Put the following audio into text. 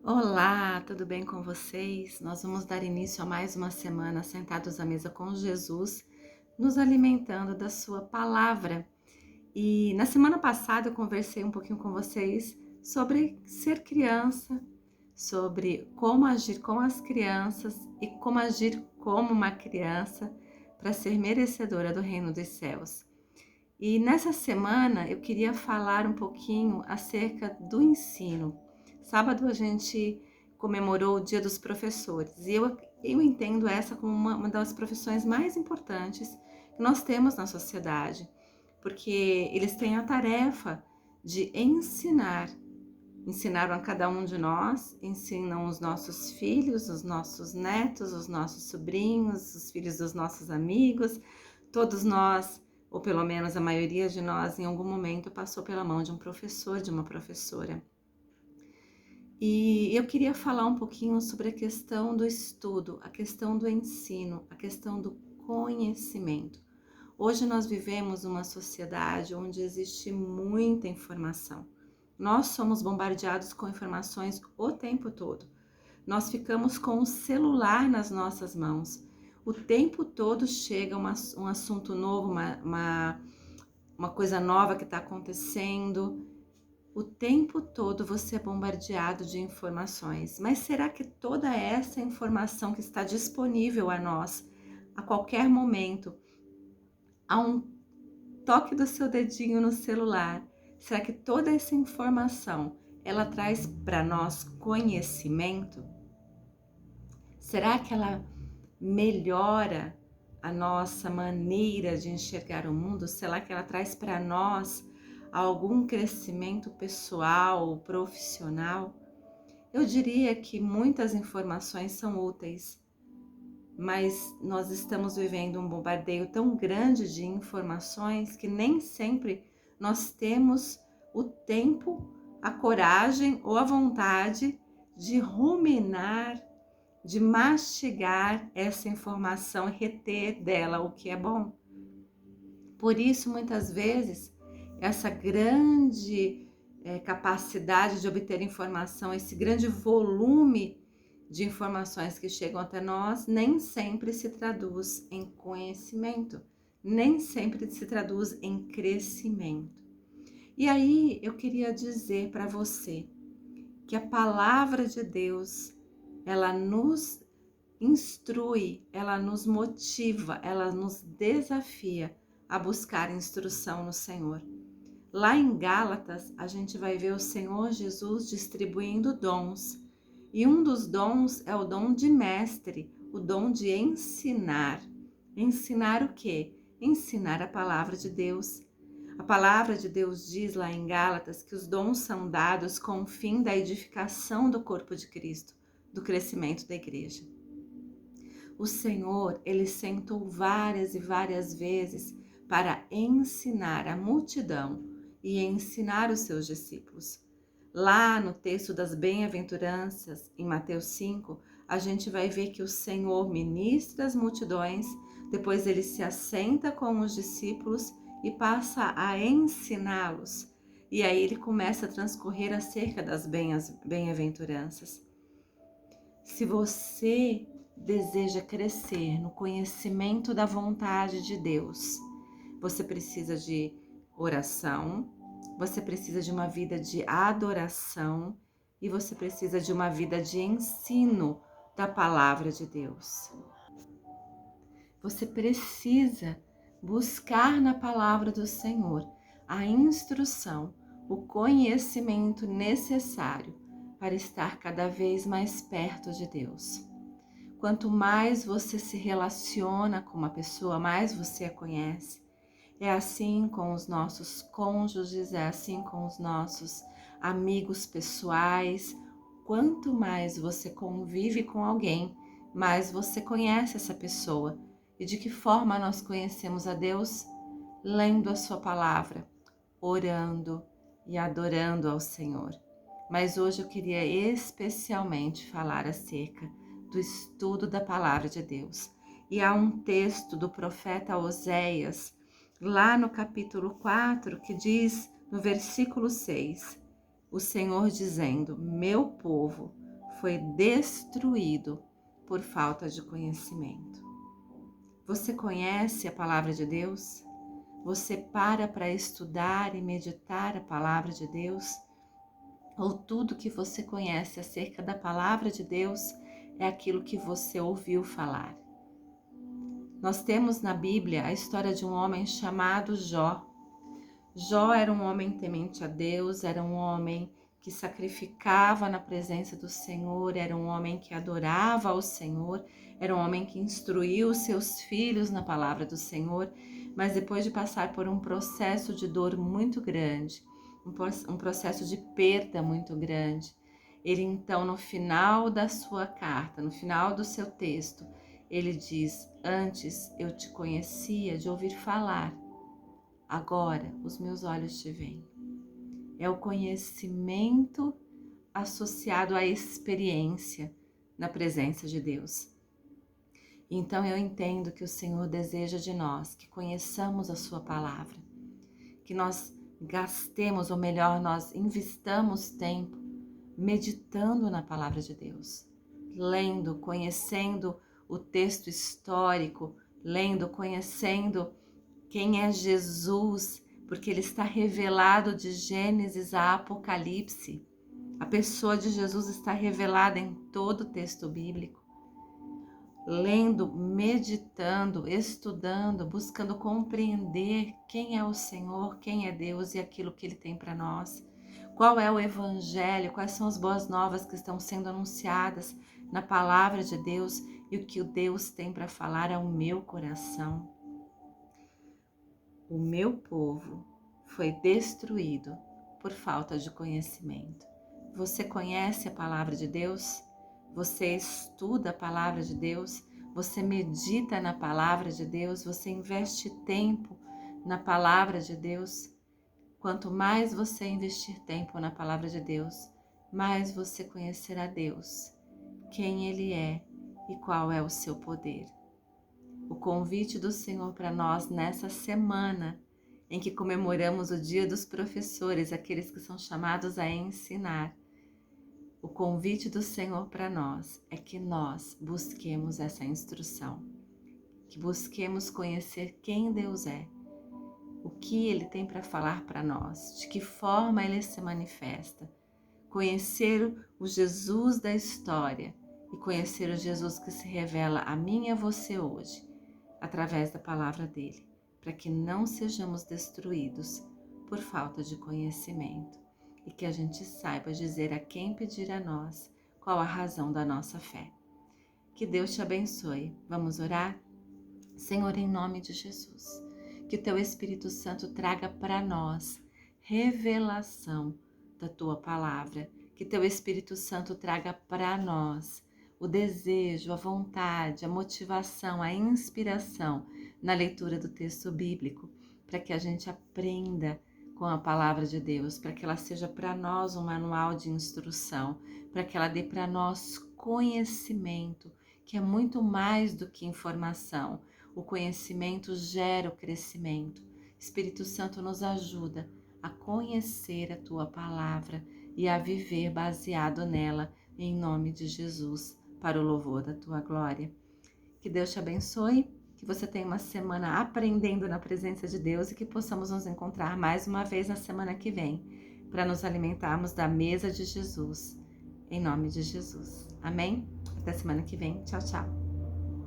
Olá, tudo bem com vocês? Nós vamos dar início a mais uma semana sentados à mesa com Jesus, nos alimentando da Sua palavra. E na semana passada eu conversei um pouquinho com vocês sobre ser criança, sobre como agir com as crianças e como agir como uma criança para ser merecedora do reino dos céus. E nessa semana eu queria falar um pouquinho acerca do ensino. Sábado a gente comemorou o Dia dos Professores e eu entendo essa como uma das profissões mais importantes que nós temos na sociedade, porque eles têm a tarefa de ensinar a cada um de nós, ensinam os nossos filhos, os nossos netos, os nossos sobrinhos, os filhos dos nossos amigos, todos nós, ou pelo menos a maioria de nós, em algum momento passou pela mão de um professor, de uma professora. E eu queria falar um pouquinho sobre a questão do estudo, a questão do ensino, a questão do conhecimento. Hoje nós vivemos uma sociedade onde existe muita informação. Nós somos bombardeados com informações o tempo todo. Nós ficamos com o celular nas nossas mãos. O tempo todo chega um assunto novo, uma coisa nova que está acontecendo. O tempo todo você é bombardeado de informações. Mas será que toda essa informação que está disponível a nós, a qualquer momento, a um toque do seu dedinho no celular, será que toda essa informação ela traz para nós conhecimento? Será que ela melhora a nossa maneira de enxergar o mundo? Será que ela traz para nós algum crescimento pessoal, profissional? Eu diria que muitas informações são úteis, mas nós estamos vivendo um bombardeio tão grande de informações que nem sempre nós temos o tempo, a coragem ou a vontade de ruminar, de mastigar essa informação e reter dela o que é bom. Por isso, muitas vezes, essa grande capacidade de obter informação, esse grande volume de informações que chegam até nós, nem sempre se traduz em conhecimento, nem sempre se traduz em crescimento. E aí eu queria dizer para você que a palavra de Deus, ela nos instrui, ela nos motiva, ela nos desafia a buscar instrução no Senhor. Lá em Gálatas, a gente vai ver o Senhor Jesus distribuindo dons. E um dos dons é o dom de mestre, o dom de ensinar. Ensinar o quê? Ensinar a palavra de Deus. A palavra de Deus diz lá em Gálatas que os dons são dados com o fim da edificação do corpo de Cristo, do crescimento da igreja. O Senhor, ele sentou várias e várias vezes para ensinar a multidão e ensinar os seus discípulos. Lá no texto das bem-aventuranças, em Mateus 5, a gente vai ver que o Senhor ministra as multidões, depois ele se assenta com os discípulos e passa a ensiná-los. E aí ele começa a transcorrer acerca das bem-aventuranças. Se você deseja crescer no conhecimento da vontade de Deus, você precisa de oração, você precisa de uma vida de adoração e você precisa de uma vida de ensino da palavra de Deus. Você precisa buscar na palavra do Senhor a instrução, o conhecimento necessário para estar cada vez mais perto de Deus. Quanto mais você se relaciona com uma pessoa, mais você a conhece. É assim com os nossos cônjuges, é assim com os nossos amigos pessoais. Quanto mais você convive com alguém, mais você conhece essa pessoa. E de que forma nós conhecemos a Deus? Lendo a sua palavra, orando e adorando ao Senhor. Mas hoje eu queria especialmente falar acerca do estudo da palavra de Deus. E há um texto do profeta Oséias, lá no capítulo 4, que diz no versículo 6, o Senhor dizendo: meu povo, foi destruído por falta de conhecimento. Você conhece a palavra de Deus? Você para estudar e meditar a palavra de Deus? Ou tudo que você conhece acerca da palavra de Deus é aquilo que você ouviu falar? Nós temos na Bíblia a história de um homem chamado Jó. Jó era um homem temente a Deus, era um homem que sacrificava na presença do Senhor, era um homem que adorava ao Senhor, era um homem que instruiu os seus filhos na palavra do Senhor, mas depois de passar por um processo de dor muito grande, um processo de perda muito grande, ele então, no final da sua carta, no final do seu texto, ele diz: antes eu te conhecia de ouvir falar, agora os meus olhos te veem. É o conhecimento associado à experiência na presença de Deus. Então eu entendo que o Senhor deseja de nós que conheçamos a sua palavra, que nós gastemos, ou melhor, nós investamos tempo meditando na palavra de Deus, lendo, conhecendo o texto histórico, lendo, conhecendo quem é Jesus, porque ele está revelado de Gênesis a Apocalipse. A pessoa de Jesus está revelada em todo o texto bíblico. Lendo, meditando, estudando, buscando compreender quem é o Senhor, quem é Deus e aquilo que Ele tem para nós. Qual é o Evangelho, quais são as boas novas que estão sendo anunciadas na palavra de Deus e o que o Deus tem para falar ao meu coração. O meu povo foi destruído por falta de conhecimento. Você conhece a palavra de Deus? Você estuda a palavra de Deus? Você medita na palavra de Deus? Você investe tempo na palavra de Deus? Quanto mais você investir tempo na palavra de Deus, mais você conhecerá Deus, quem Ele é e qual é o seu poder. O convite do Senhor para nós nessa semana em que comemoramos o Dia dos Professores, aqueles que são chamados a ensinar. O convite do Senhor para nós é que nós busquemos essa instrução, que busquemos conhecer quem Deus é, o que Ele tem para falar para nós, de que forma Ele se manifesta, conhecer o Jesus da história e conhecer o Jesus que se revela a mim e a você hoje, através da palavra dele, para que não sejamos destruídos por falta de conhecimento e que a gente saiba dizer a quem pedir a nós qual a razão da nossa fé. Que Deus te abençoe. Vamos orar? Senhor, em nome de Jesus, que o Teu Espírito Santo traga para nós revelação da Tua palavra, que Teu Espírito Santo traga para nós o desejo, a vontade, a motivação, a inspiração na leitura do texto bíblico, para que a gente aprenda com a palavra de Deus, para que ela seja para nós um manual de instrução, para que ela dê para nós conhecimento, que é muito mais do que informação. O conhecimento gera o crescimento. Espírito Santo nos ajuda a conhecer a Tua palavra e a viver baseado nela, em nome de Jesus, para o louvor da Tua glória. Que Deus te abençoe, que você tenha uma semana aprendendo na presença de Deus e que possamos nos encontrar mais uma vez na semana que vem, para nos alimentarmos da mesa de Jesus, em nome de Jesus. Amém? Até semana que vem. Tchau, tchau.